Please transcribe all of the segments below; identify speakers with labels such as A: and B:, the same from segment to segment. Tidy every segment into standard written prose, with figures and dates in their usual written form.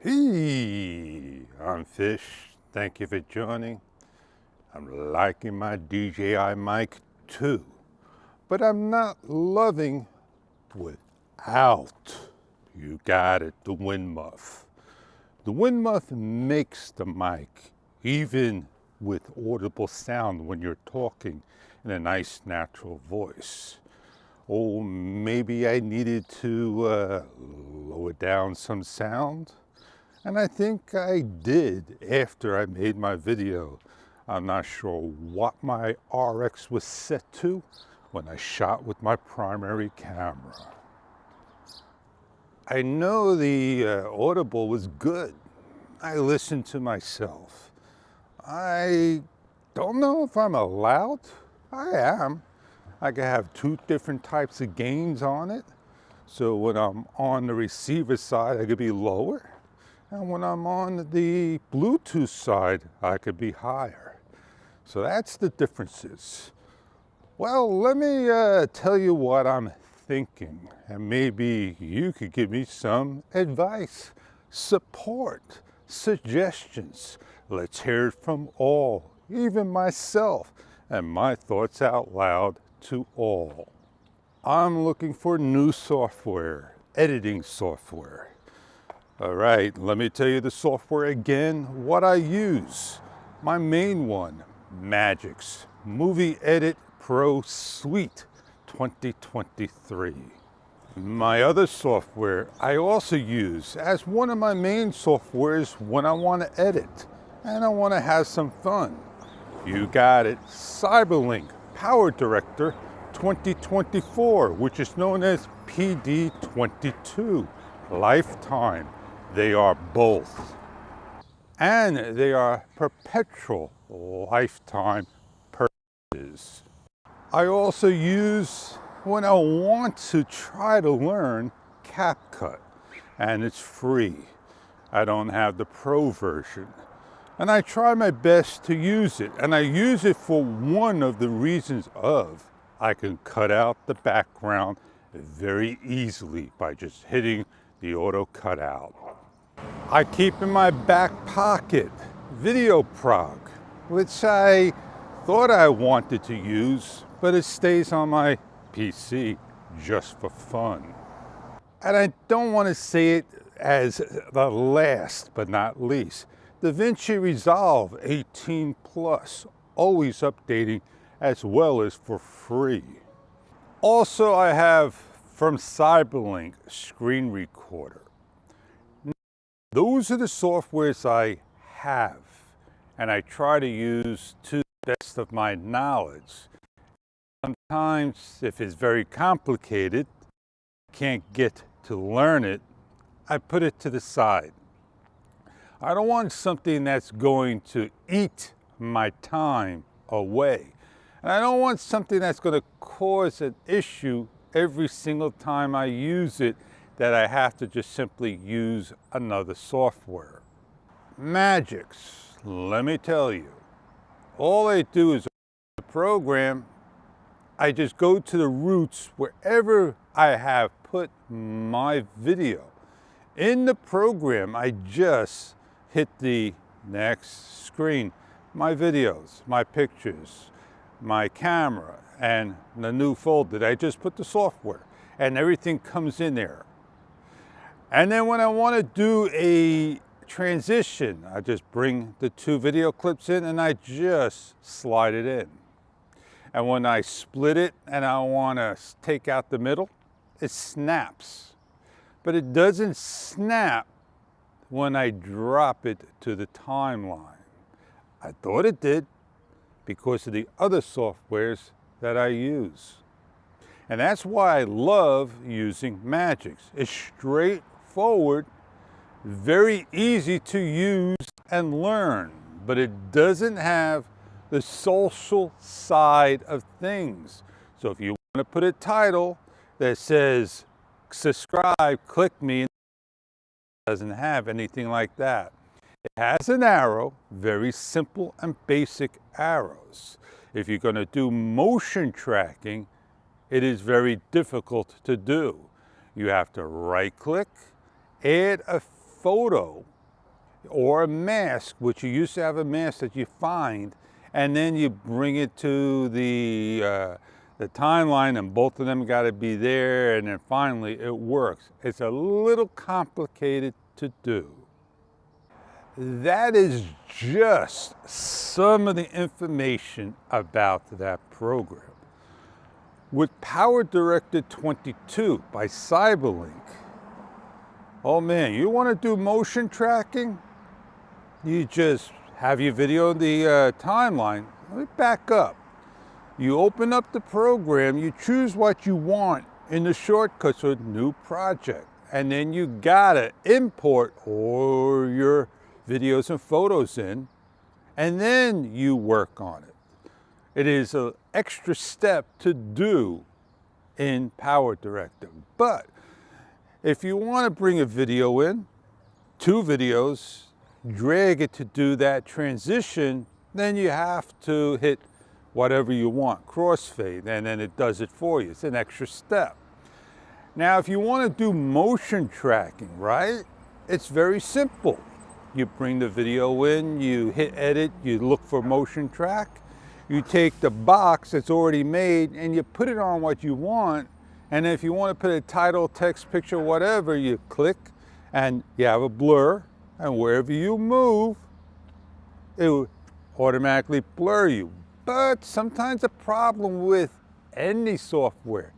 A: Hey, I'm Fish. Thank you for joining. I'm liking my DJI mic too, but I'm not loving without. You got it, the wind muff. The wind muff makes the mic even with audible sound when you're talking in a nice natural voice. Oh, maybe I needed to lower down some sound. And I think I did after I made my video. I'm not sure what my RX was set to when I shot with my primary camera. I know the audible was good. I listened to myself. I don't know if I'm allowed. I am. I can have two different types of gains on it. So when I'm on the receiver side, I could be lower. And when I'm on the Bluetooth side, I could be higher. So that's the differences. Well, let me tell you what I'm thinking, and maybe you could give me some advice, support, suggestions. Let's hear it from all, even myself, and my thoughts out loud to all. I'm looking for new software, editing software. All right, let me tell you the software again, what I use. My main one, Magix Movie Edit Pro Suite 2023. My other software I also use as one of my main softwares when I want to edit and I want to have some fun. You got it, Cyberlink Power Director 2024, which is known as PD22, Lifetime. They are both. And they are perpetual lifetime purchases. I also use, when I want to try to learn, CapCut. And it's free. I don't have the pro version. And I try my best to use it. And I use it for one of the reasons of I can cut out the background very easily by just hitting the auto cutout. I keep in my back pocket Video Prog, which I thought I wanted to use, but it stays on my PC just for fun. And I don't want to say it as the last but not least, DaVinci Resolve 18 Plus, always updating as well as for free. Also, I have from Cyberlink Screen Recorder. Those are the softwares I have, and I try to use to the best of my knowledge. Sometimes, if it's very complicated, can't get to learn it, I put it to the side. I don't want something that's going to eat my time away. And I don't want something that's going to cause an issue every single time I use it, that I have to just simply use another software. Magix, let me tell you, all I do is the program, I just go to the roots wherever I have put my video. In the program, I just hit the next screen, my videos, my pictures, my camera, and the new folder. I just put the software and everything comes in there. And then when I want to do a transition, I just bring the two video clips in and I just slide it in. And when I split it and I want to take out the middle, it snaps. But it doesn't snap when I drop it to the timeline. I thought it did because of the other softwares that I use. And that's why I love using Magix. It's straightforward, very easy to use and learn, but it doesn't have the social side of things. So if you want to put a title that says, subscribe, click me, it doesn't have anything like that. It has an arrow, very simple and basic arrows. If you're going to do motion tracking, it is very difficult to do. You have to right click, add a photo, or a mask, which you used to have a mask that you find, and then you bring it to the timeline, and both of them got to be there, and then finally it works. It's a little complicated to do. That is just some of the information about that program. With PowerDirector 22 by Cyberlink, oh man, you want to do motion tracking? You just have your video in the timeline. Let me back up. You open up the program, you choose what you want in the shortcuts or new project, and then you gotta import all your videos and photos in, and then you work on it. It is an extra step to do in PowerDirector. But if you want to bring a video in, 2 videos, drag it to do that transition, then you have to hit whatever you want, crossfade, and then it does it for you. It's an extra step. Now, if you want to do motion tracking, right, it's very simple. You bring the video in, you hit edit, you look for motion track, you take the box that's already made and you put it on what you want, and if you want to put a title, text, picture, whatever, you click and you have a blur, and wherever you move, it will automatically blur you. But sometimes the problem with any software,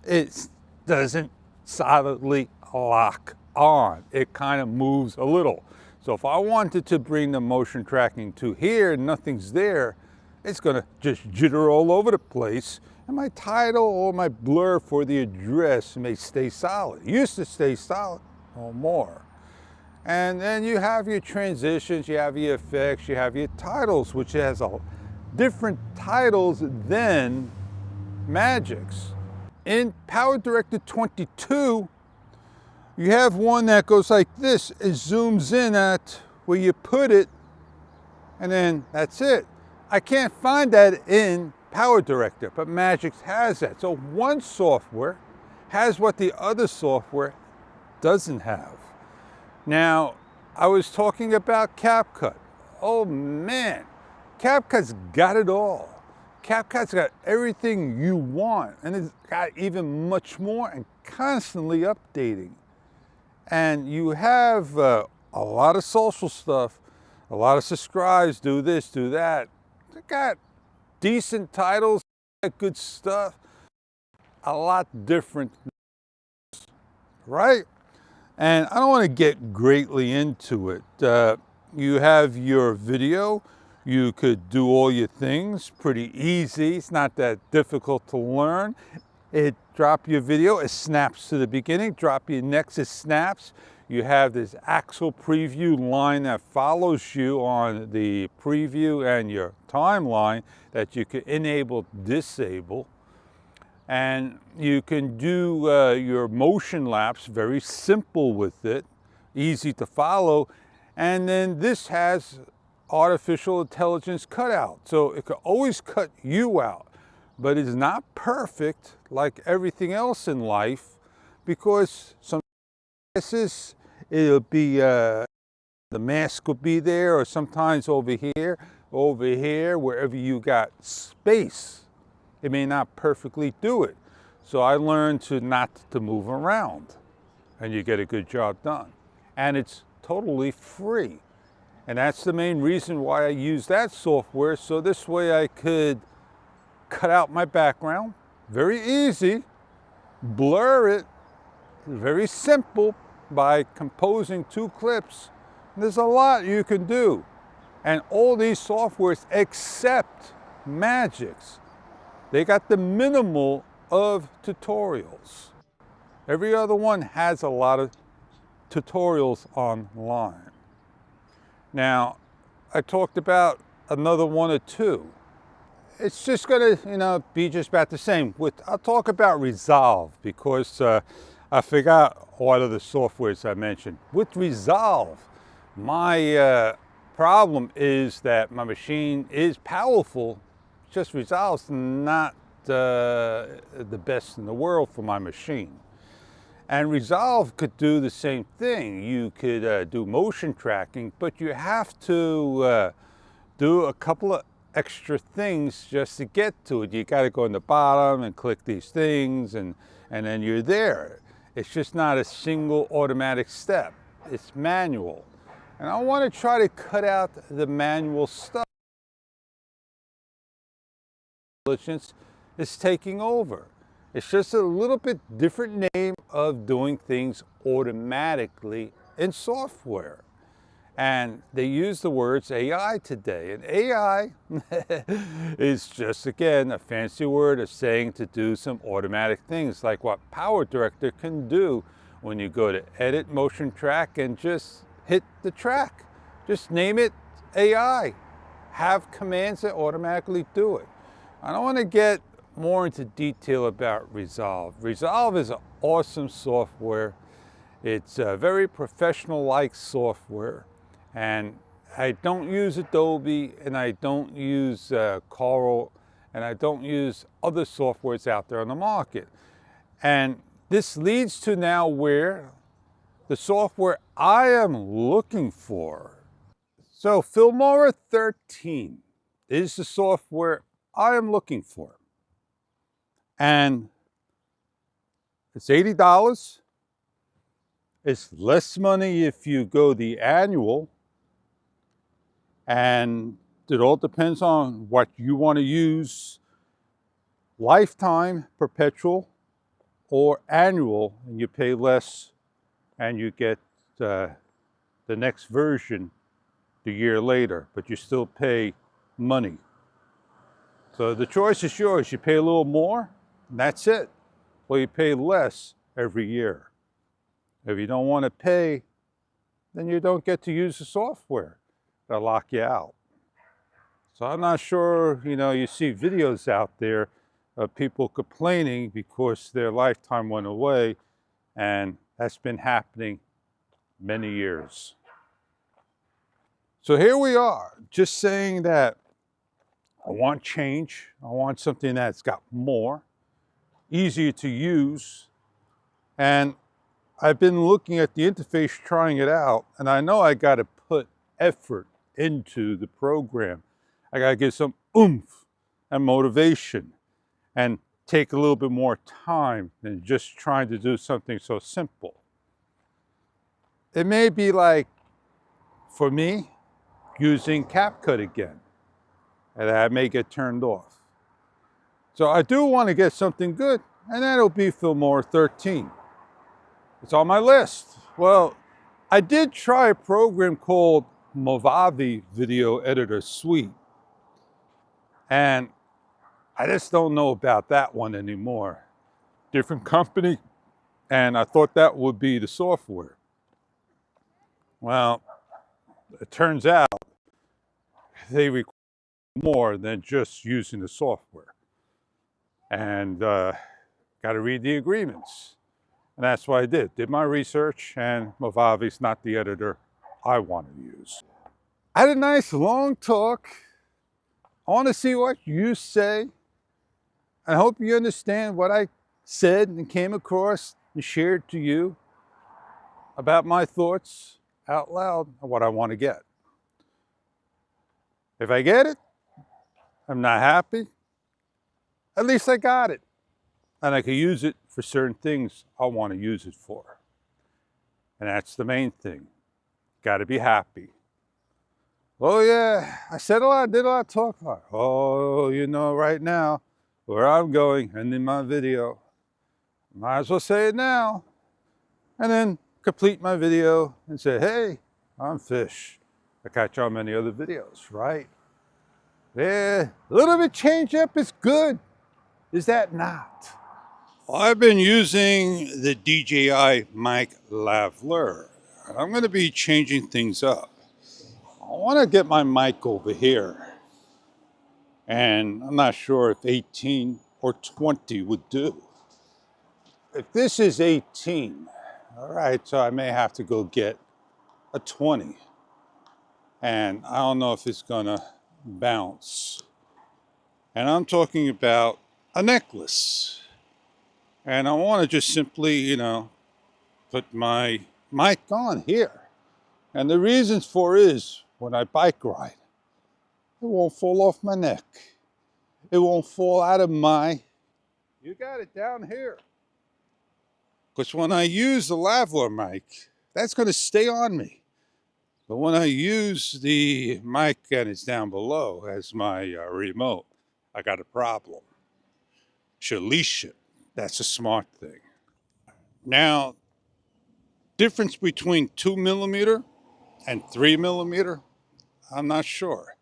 A: it doesn't solidly lock on. It kind of moves a little. So if I wanted to bring the motion tracking to here and nothing's there, it's gonna just jitter all over the place, and my title or my blur for the address may stay solid. It used to stay solid or more. And then you have your transitions, you have your effects, you have your titles, which has different titles than Magic's. In PowerDirector 22, you have one that goes like this. It zooms in at where you put it, and then that's it. I can't find that in PowerDirector, but Magic's has that. So one software has what the other software doesn't have. Now, I was talking about CapCut. Oh man, CapCut's got it all. CapCut's got everything you want, and it's got even much more and constantly updating. And you have a lot of social stuff, a lot of subscribes, do this, do that. They got decent titles, good stuff, a lot different, right? And I don't want to get greatly into it. You have your video. You could do all your things pretty easy. It's not that difficult to learn. Drop your video, it snaps to the beginning. Drop your next, it snaps. You have this axle preview line that follows you on the preview and your timeline that you can enable, disable. And you can do your motion lapse, very simple with it, easy to follow. And then this has artificial intelligence cutout. So it can always cut you out, but it's not perfect like everything else in life, because some cases it'll be, the mask will be there, or sometimes over here, wherever you got space, it may not perfectly do it. So I learned to not to move around, and you get a good job done. And it's totally free. And that's the main reason why I use that software, so this way I could cut out my background, very easy, blur it, very simple, by composing 2 clips. There's a lot you can do. And all these softwares except Magic's, they got the minimal of tutorials. Every other one has a lot of tutorials online. Now, I talked about another 1 or 2. It's just gonna, be just about the same. I'll talk about Resolve, because I forgot what of the softwares I mentioned. With Resolve, my problem is that my machine is powerful, just Resolve's not the best in the world for my machine. And Resolve could do the same thing. You could do motion tracking, but you have to do a couple of extra things just to get to it. You got to go in the bottom and click these things, and then you're there. It's just not a single automatic step. It's manual. And I want to try to cut out the manual stuff. Intelligence is taking over. It's just a little bit different name of doing things automatically in software. And they use the words AI today. And AI is just, again, a fancy word of saying to do some automatic things like what Power Director can do when you go to Edit Motion Track and just hit the track. Just name it AI. Have commands that automatically do it. I don't want to get more into detail about Resolve. Resolve is an awesome software. It's a very professional-like software. And I don't use Adobe, and I don't use Coral, and I don't use other softwares out there on the market. And this leads to now where the software I am looking for. So Filmora 13 is the software I am looking for. And it's $80. It's less money if you go the annual. And it all depends on what you want to use, lifetime, perpetual, or annual, and you pay less and you get the next version the year later, but you still pay money. So the choice is yours. You pay a little more, and that's it. Or you pay less every year. If you don't want to pay, then you don't get to use the software. They'll lock you out. So I'm not sure, you see videos out there of people complaining because their lifetime went away, and that's been happening many years. So here we are, just saying that I want change. I want something that's got more, easier to use. And I've been looking at the interface, trying it out, and I know I got to put effort into the program. I got to give some oomph and motivation and take a little bit more time than just trying to do something so simple. It may be like, for me, using CapCut again, and I may get turned off. So I do want to get something good, and that'll be Filmora 13. It's on my list. Well, I did try a program called Movavi Video Editor Suite, and I just don't know about that one anymore. Different company, and I thought that would be the software. Well, it turns out they require more than just using the software. And got to read the agreements. And that's what I did. Did my research, and Movavi's not the editor I want to use. I had a nice long talk. I want to see what you say. I hope you understand what I said and came across and shared to you about my thoughts out loud and what I want to get. If I get it, I'm not happy. At least I got it. And I can use it for certain things I want to use it for. And that's the main thing. Got to be happy. Oh yeah, I said a lot, did a lot of talk. Oh, right now, where I'm going and in my video. Might as well say it now. And then complete my video and say, hey, I'm Fish. I catch on many other videos, right? Yeah, a little bit change up is good. Is that not? I've been using the DJI mic lavalier. I'm going to be changing things up. I want to get my mic over here. And I'm not sure if 18 or 20 would do. If this is 18, all right, so I may have to go get a 20. And I don't know if it's going to bounce. And I'm talking about a necklace. And I want to just simply, put my mic on here. And the reasons for is when I bike ride, it won't fall off my neck. It won't fall out of my, you got it down here. Because when I use the lavalier mic, that's going to stay on me. But when I use the mic and it's down below as my remote, I got a problem. Should leash it. That's a smart thing. Now, difference between 2mm and 3mm, I'm not sure.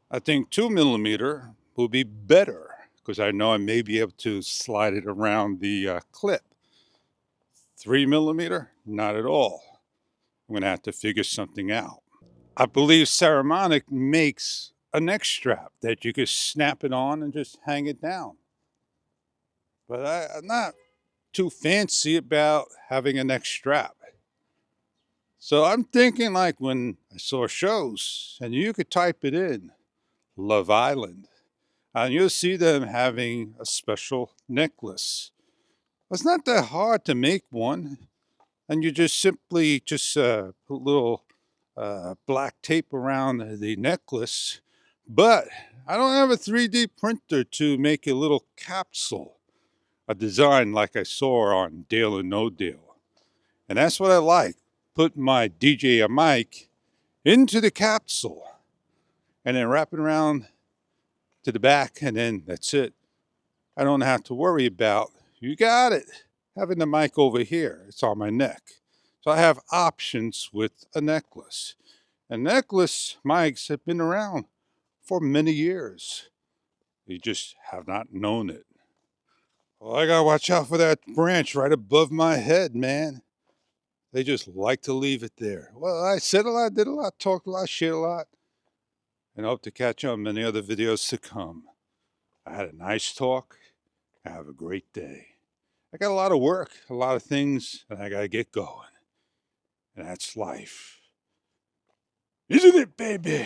A: I think 2mm will be better because I know I may be able to slide it around the clip. 3mm, not at all. I'm going to have to figure something out. I believe Saramonic makes a neck strap that you could snap it on and just hang it down. But I'm not too fancy about having a neck strap. So I'm thinking like when I saw shows, and you could type it in, Love Island, and you'll see them having a special necklace. It's not that hard to make one, and you just simply put a little black tape around the necklace. But I don't have a 3D printer to make a little capsule, a design like I saw on Dale and No Dale. And that's what I like. Put my DJ mic into the capsule and then wrap it around to the back, and then that's it. I don't have to worry about, you got it, having the mic over here. It's on my neck. So I have options with a necklace. And necklace mics have been around for many years. You just have not known it. Well, I gotta watch out for that branch right above my head, man. They just like to leave it there. Well, I said a lot, did a lot, talked a lot, shared a lot, and I hope to catch you on many other videos to come. I had a nice talk. Have a great day. I got a lot of work, a lot of things, and I gotta get going. And that's life. Isn't it, baby?